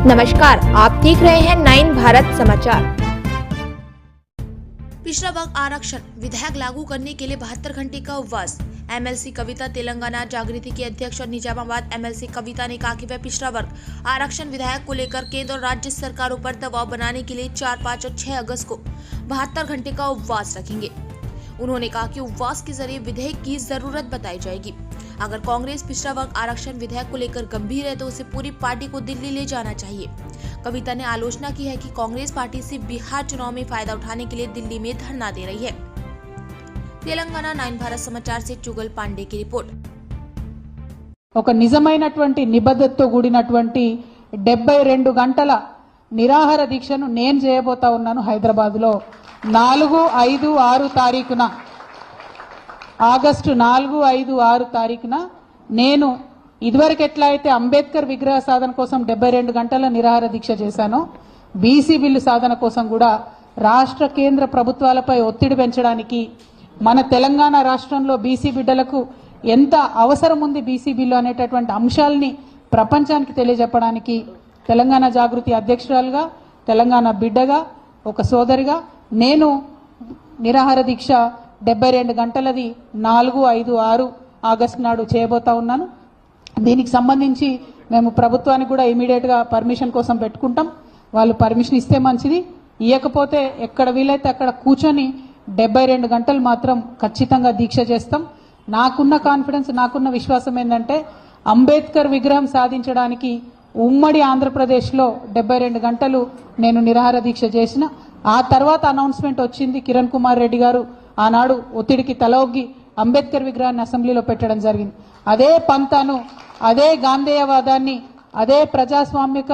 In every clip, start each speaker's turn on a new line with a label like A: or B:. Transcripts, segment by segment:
A: नमस्कार, आप देख रहे हैं 9 भारत समाचार।
B: पिछड़ा वर्ग आरक्षण विधेयक लागू करने के लिए 72 घंटे का उपवास। एमएलसी कविता तेलंगाना जागृति की अध्यक्ष और निजामाबाद एमएलसी कविता ने कहा कि वह पिछड़ा वर्ग आरक्षण विधेयक को लेकर केंद्र और राज्य सरकारों पर दबाव बनाने के लिए 4, 5 और 6 अगस्त को 72 घंटे का उपवास रखेंगे। उन्होंने कहा कि उपवास के जरिए विधेयक की जरूरत बताई जाएगी। अगर कांग्रेस पिछड़ा वर्ग आरक्षण विधेयक को लेकर गंभीर है तो उसे पूरी पार्टी को दिल्ली ले जाना चाहिए। कविता ने आलोचना की है कि कांग्रेस पार्टी सिर्फ बिहार चुनाव में फायदा उठाने के लिए दिल्ली में धरना दे रही है। तेलंगाना 9 भारत समाचार से चुगल पांडे की रिपोर्ट।
C: ఒక నిజమైనటువంటి నిబద్ధతతో కూడినటువంటి 72 గంటల నిరాహార దీక్షను నేను చేయబోతా ఉన్నాను హైదరాబాద్లో 4, 5, 6 తారీఖున ఆగస్టు 4, 5, 6 తారీఖున నేను ఇదివరకు ఎట్లా అయితే అంబేద్కర్ విగ్రహ సాధన కోసం 72 గంటల నిరాహార దీక్ష చేశానో బీసీ బిల్లు సాధన కోసం కూడా రాష్ట్ర కేంద్ర ప్రభుత్వాలపై ఒత్తిడి పెంచడానికి మన తెలంగాణ రాష్ట్రంలో బీసీ బిడ్డలకు ఎంత అవసరం ఉంది బీసీ బిల్లు అనేటటువంటి అంశాలని ప్రపంచానికి తెలియజెప్పడానికి తెలంగాణ జాగృతి అధ్యక్షురాలుగా తెలంగాణ బిడ్డగా ఒక సోదరిగా నేను నిరాహార దీక్ష 72 గంటలది 4, 5, 6 ఆగస్టు నాడు చేయబోతా ఉన్నాను। దీనికి సంబంధించి మేము ప్రభుత్వానికి కూడా ఇమీడియట్ గా పర్మిషన్ కోసం పెట్టుకుంటాం। వాళ్ళు పర్మిషన్ ఇస్తే మంచిది, ఇవ్వకపోతే ఎక్కడ వీలైతే అక్కడ కూర్చొని 72 గంటలు మాత్రం ఖచ్చితంగా దీక్ష చేస్తాం। నాకున్న కాన్ఫిడెన్స్, నాకున్న విశ్వాసం ఏంటంటే అంబేద్కర్ విగ్రహం సాధించడానికి ఉమ్మడి ఆంధ్రప్రదేశ్లో 72 గంటలు నేను నిరాహార దీక్ష చేసిన। ఆ తర్వాత అనౌన్స్మెంట్ వచ్చింది, కిరణ్ కుమార్ రెడ్డి గారు ఆనాడు ఒత్తిడికి తలొగ్గి అంబేద్కర్ విగ్రహాన్ని అసెంబ్లీలో పెట్టడం జరిగింది। అదే పంతాను, అదే గాంధేయవాదాన్ని, అదే ప్రజాస్వామిక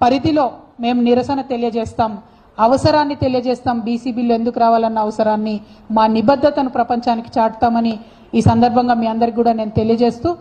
C: పరిధిలో మేము నిరసన తెలియజేస్తాం, అవసరాన్ని తెలియజేస్తాం। బీసీ బిల్లు ఎందుకు రావాలన్న అవసరాన్ని, మా నిబద్ధతను ప్రపంచానికి చాటుతామని ఈ సందర్భంగా మీ అందరికి కూడా నేను తెలియజేస్తూ